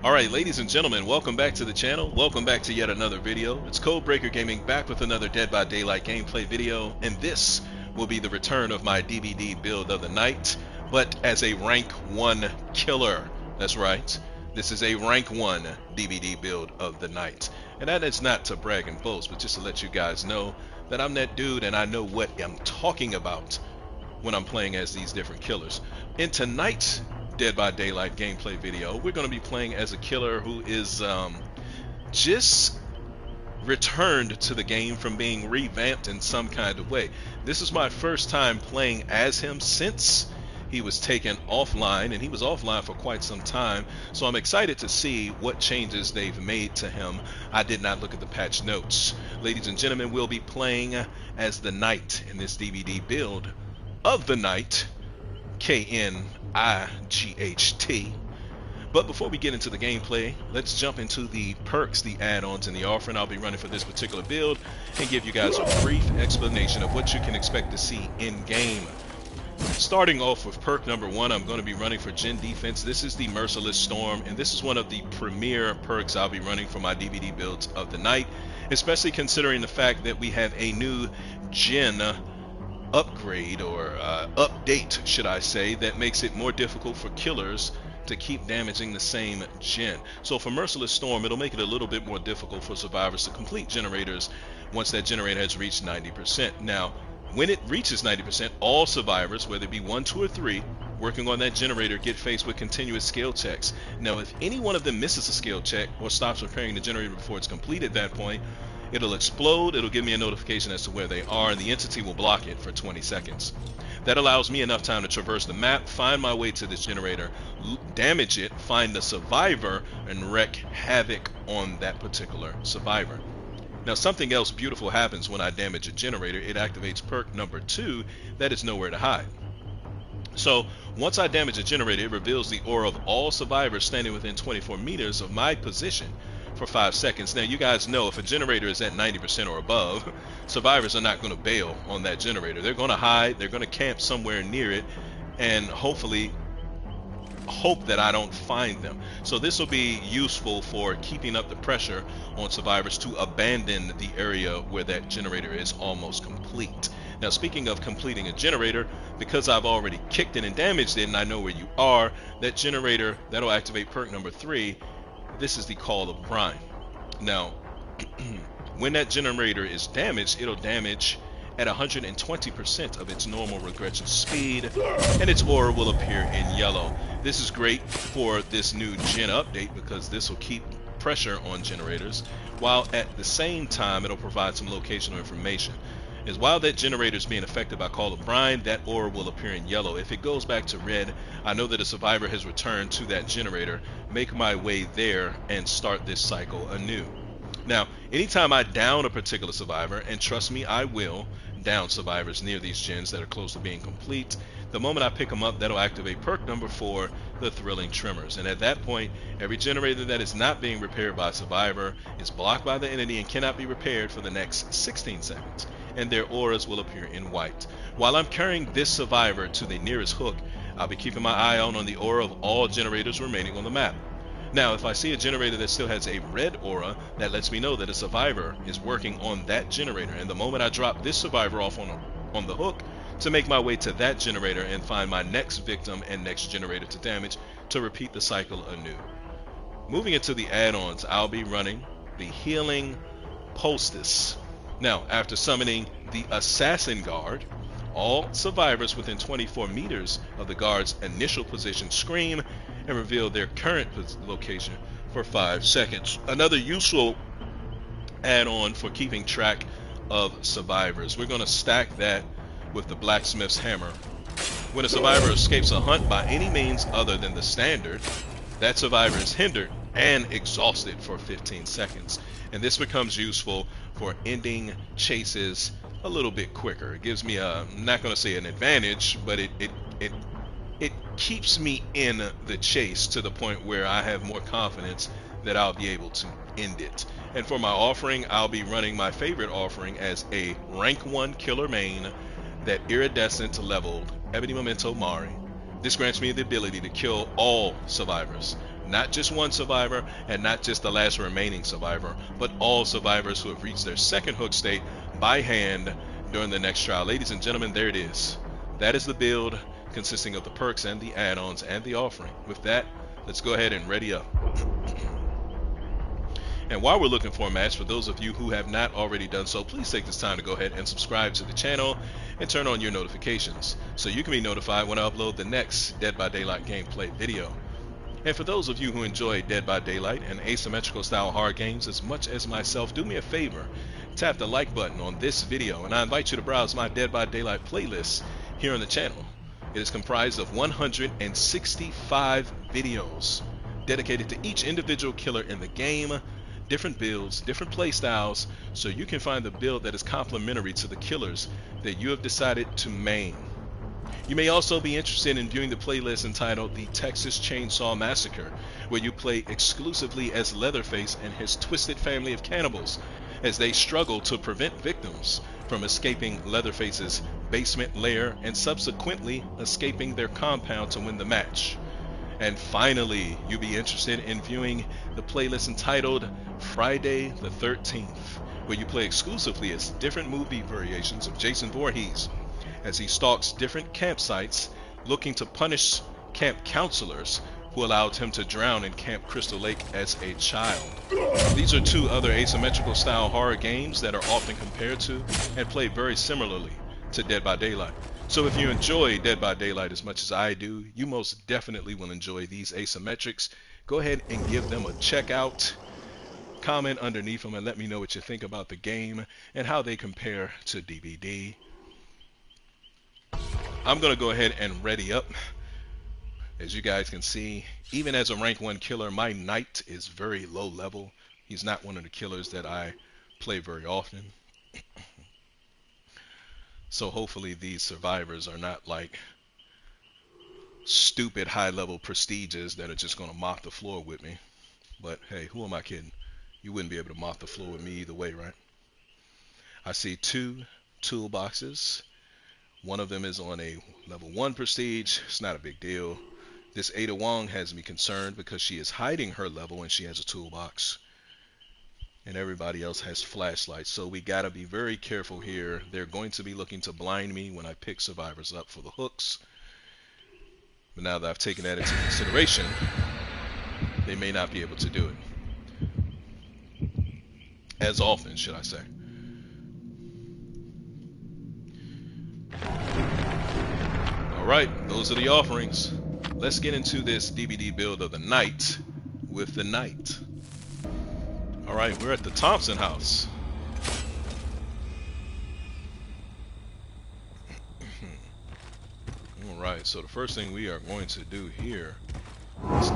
Alright, ladies and gentlemen, welcome back to the channel. Welcome back to yet another video. It's Codebreaker Gaming back with another Dead by Daylight gameplay video, and this will be the return of my DVD build of the night, but as a rank 1 killer. That's right, this is a rank 1 DVD build of the night. And that is not to brag and boast, but just to let you guys know that I'm that dude and I know what I'm talking about when I'm playing as these different killers. In tonight's Dead by Daylight gameplay video, we're going to be playing as a killer who is just returned to the game from being revamped in some kind of way. This is my first time playing as him since he was taken offline, and he was offline for quite some time, so I'm excited to see what changes they've made to him. I did not look at the patch notes. Ladies and gentlemen, we'll be playing as the Knight in this DVD build of the Knight, K-N-I-G-H-T. But before we get into the gameplay, let's jump into the perks, the add-ons, and the offering I'll be running for this particular build, and give you guys a brief explanation of what you can expect to see in-game. Starting off with perk number 1, I'm going to be running for Gen Defense. This is the Merciless Storm, and this is one of the premier perks I'll be running for my DVD builds of the night, especially considering the fact that we have a new Gen upgrade, or update should I say, that makes it more difficult for killers to keep damaging the same gen. So for Merciless Storm, it'll make it a little bit more difficult for survivors to complete generators once that generator has reached 90%. Now, when it reaches 90%, all survivors, whether it be 1, 2, or 3, working on that generator get faced with continuous skill checks. Now, if any one of them misses a skill check or stops repairing the generator before it's complete at that point, it'll explode, it'll give me a notification as to where they are, and the entity will block it for 20 seconds. That allows me enough time to traverse the map, find my way to this generator, damage it, find the survivor, and wreak havoc on that particular survivor. Now, something else beautiful happens when I damage a generator. It activates perk number 2, that is Nowhere to Hide. So, once I damage a generator, it reveals the aura of all survivors standing within 24 meters of my position for 5 seconds. Now, you guys know if a generator is at 90% or above, survivors are not going to bail on that generator. They're going to hide, they're going to camp somewhere near it, and hopefully hope that I don't find them. So this will be useful for keeping up the pressure on survivors to abandon the area where that generator is almost complete. Now, speaking of completing a generator, because I've already kicked it and damaged it and I know where you are, that generator, that'll activate perk number 3. This is the Call of Brine. Now, when that generator is damaged, it'll damage at 120% of its normal regression speed, and its aura will appear in yellow. This is great for this new gen update because this will keep pressure on generators, while at the same time it'll provide some locational information. As while that generator is being affected by Call of Brine, that aura will appear in yellow. If it goes back to red, I know that a survivor has returned to that generator, make my way there, and start this cycle anew. Now, anytime I down a particular survivor, and trust me, I will down survivors near these gens that are close to being complete, the moment I pick them up, that'll activate perk number 4, the Thrilling Tremors. And at that point, every generator that is not being repaired by a survivor is blocked by the entity and cannot be repaired for the next 16 seconds, and their auras will appear in white. While I'm carrying this survivor to the nearest hook, I'll be keeping my eye out on the aura of all generators remaining on the map. Now, if I see a generator that still has a red aura, that lets me know that a survivor is working on that generator. And the moment I drop this survivor off on the hook to make my way to that generator and find my next victim and next generator to damage, to repeat the cycle anew. Moving into the add-ons, I'll be running the Healing Poultice. Now, after summoning the Assassin Guard, all survivors within 24 meters of the guard's initial position scream and reveal their current location for 5 seconds. Another useful add-on for keeping track of survivors. We're going to stack that with the Blacksmith's Hammer. When a survivor escapes a hunt by any means other than the standard, that survivor is hindered and exhausted for 15 seconds. And this becomes useful for ending chases a little bit quicker. It gives me a, I'm not going to say an advantage, but it keeps me in the chase to the point where I have more confidence that I'll be able to end it. And for my offering, I'll be running my favorite offering as a rank 1 killer main, that iridescent leveled Ebony Memento Mari. This grants me the ability to kill all survivors Not just one survivor, and not just the last remaining survivor, but all survivors who have reached their second hook state by hand during the next trial. Ladies and gentlemen, there it is. That is the build consisting of the perks and the add-ons and the offering. With that, let's go ahead and ready up. And while we're looking for a match, for those of you who have not already done so, please take this time to go ahead and subscribe to the channel and turn on your notifications so you can be notified when I upload the next Dead by Daylight gameplay video. And for those of you who enjoy Dead by Daylight and asymmetrical style horror games as much as myself, do me a favor, tap the like button on this video, and I invite you to browse my Dead by Daylight playlist here on the channel. It is comprised of 165 videos dedicated to each individual killer in the game, different builds, different play styles, so you can find the build that is complementary to the killers that you have decided to main. You may also be interested in viewing the playlist entitled The Texas Chainsaw Massacre, where you play exclusively as Leatherface and his twisted family of cannibals as they struggle to prevent victims from escaping Leatherface's basement lair and subsequently escaping their compound to win the match. And finally, you'll be interested in viewing the playlist entitled Friday the 13th, where you play exclusively as different movie variations of Jason Voorhees as he stalks different campsites looking to punish camp counselors who allowed him to drown in Camp Crystal Lake as a child. These are two other asymmetrical style horror games that are often compared to and played very similarly to Dead by Daylight. So if you enjoy Dead by Daylight as much as I do, you most definitely will enjoy these asymmetrics. Go ahead and give them a check out. Comment underneath them and let me know what you think about the game and how they compare to DBD. I'm going to go ahead and ready up. As you guys can see, even as a rank 1 killer, my knight is very low level. He's not one of the killers that I play very often. So hopefully these survivors are not like stupid high level prestiges that are just going to mop the floor with me. But hey, who am I kidding? You wouldn't be able to mop the floor with me either way, right? I see 2 toolboxes. One of them is on a level 1 prestige. It's not a big deal. This Ada Wong has me concerned because she is hiding her level and she has a toolbox. And everybody else has flashlights. So we gotta be very careful here. They're going to be looking to blind me when I pick survivors up for the hooks. But now that I've taken that into consideration, they may not be able to do it. As often, should I say. Alright, those are the offerings. Let's get into this DVD build of the night with the knight. Alright, we're at the Thompson house. Alright, so the first thing we are going to do here, let's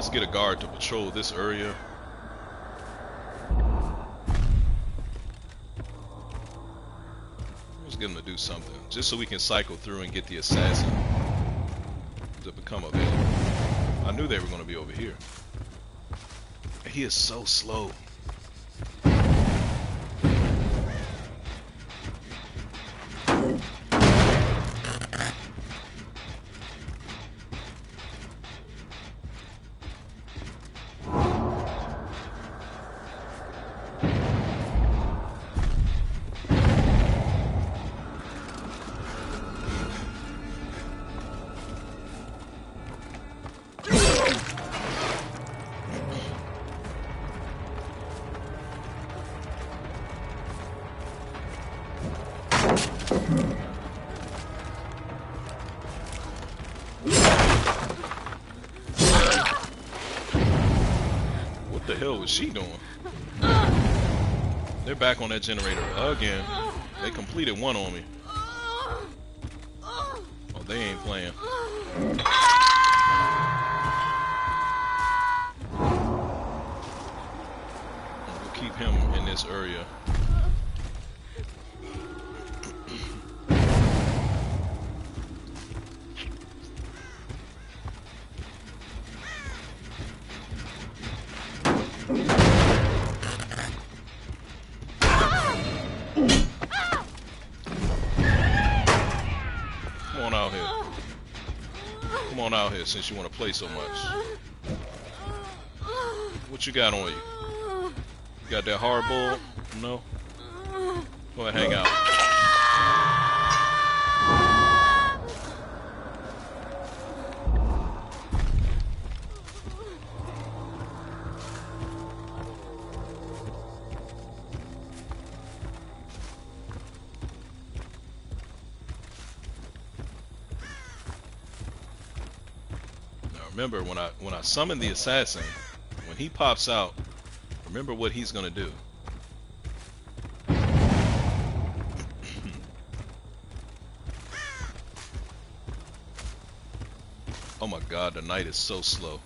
get a guard to patrol this area. Let's get him to do something, just so we can cycle through and get the assassin to become available. I knew they were going to be over here. He is so slow. What the hell was she doing? They're back on that generator again. They completed one on me. Oh, they ain't playing. We'll keep him in this area. Come on out here since you want to play so much. What you got on you? You got that hard bull? No? Go ahead, hang out. Remember, when I summon the assassin, when he pops out, remember what he's gonna do. Oh my god, the night is so slow.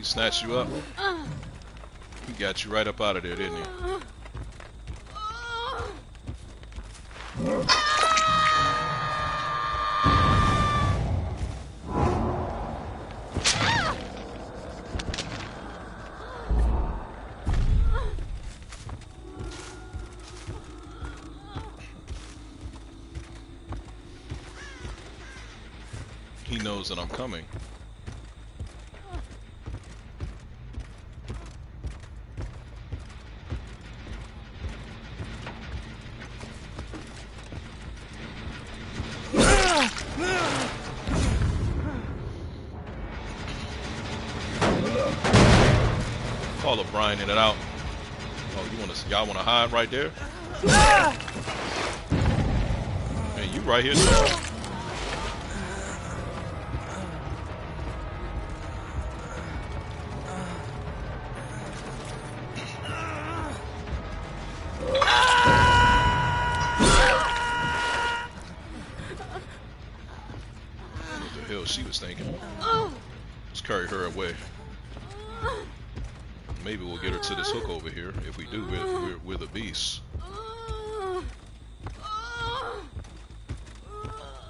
Snatched you up. He got you right up out of there, didn't he? He knows that I'm coming. Call up Brian in it out. Oh, y'all wanna hide right there? Man, you right here too. What the hell she was thinking? Let's carry her away. Maybe we'll get her to this hook over here. If we do, we're the beast.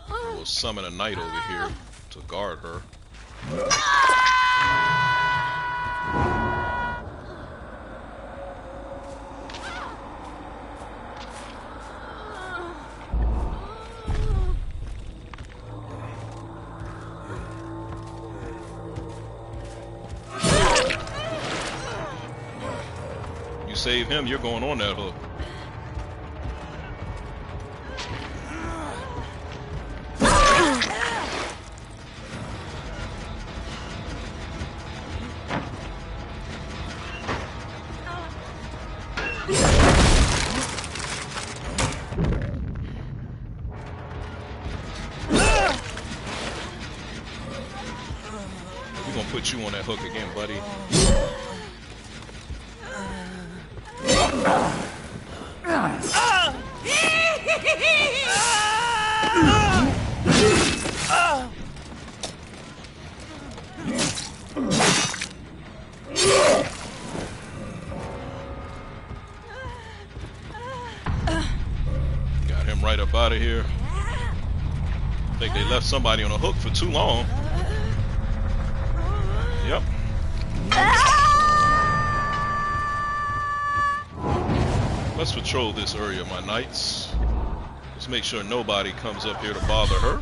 We'll summon a knight over here to guard her. Save him, you're going on that hook. We're gonna put you on that hook again, buddy. Got him right up out of here. I think they left somebody on a hook for too long. Yep. Let's patrol this area, my knights. Let's make sure nobody comes up here to bother her.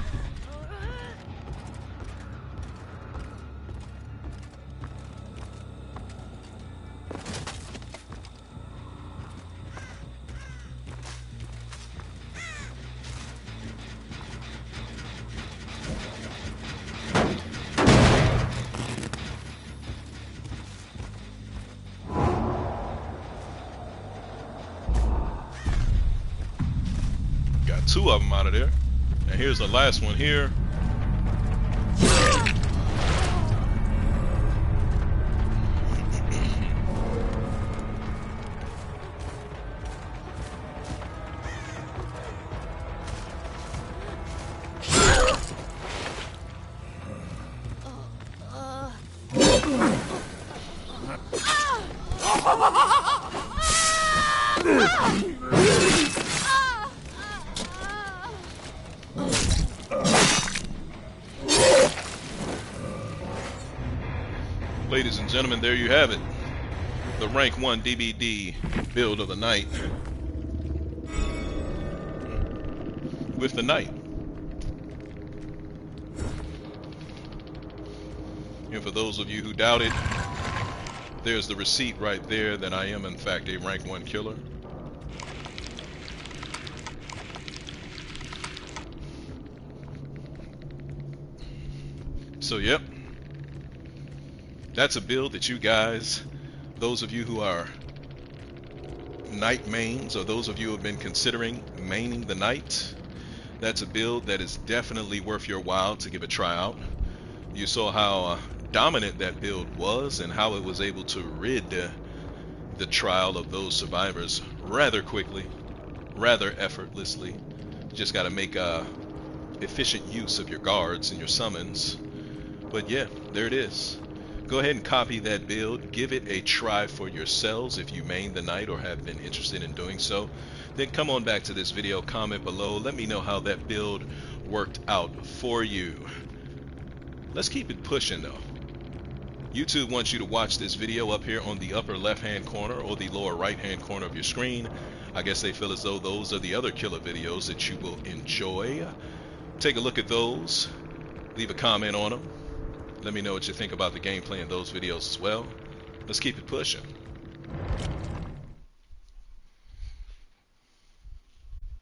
Two of them out of there. And here's the last one here. Ladies and gentlemen, there you have it. The rank 1 DBD build of the night with the knight. And for those of you who doubt it, there's the receipt right there that I am in fact a rank 1 killer. So yep, that's a build that you guys, those of you who are knight mains, or those of you who have been considering maining the knight, that's a build that is definitely worth your while to give a try out. You saw how dominant that build was and how it was able to rid the trial of those survivors rather quickly, rather effortlessly. You just got to make efficient use of your guards and your summons. But yeah, there it is. Go ahead and copy that build, give it a try for yourselves if you main the knight or have been interested in doing so. Then come on back to this video, comment below, let me know how that build worked out for you. Let's keep it pushing though. YouTube wants you to watch this video up here on the upper left hand corner or the lower right hand corner of your screen. I guess they feel as though those are the other killer videos that you will enjoy. Take a look at those, leave a comment on them. Let me know what you think about the gameplay in those videos as well. Let's keep it pushing.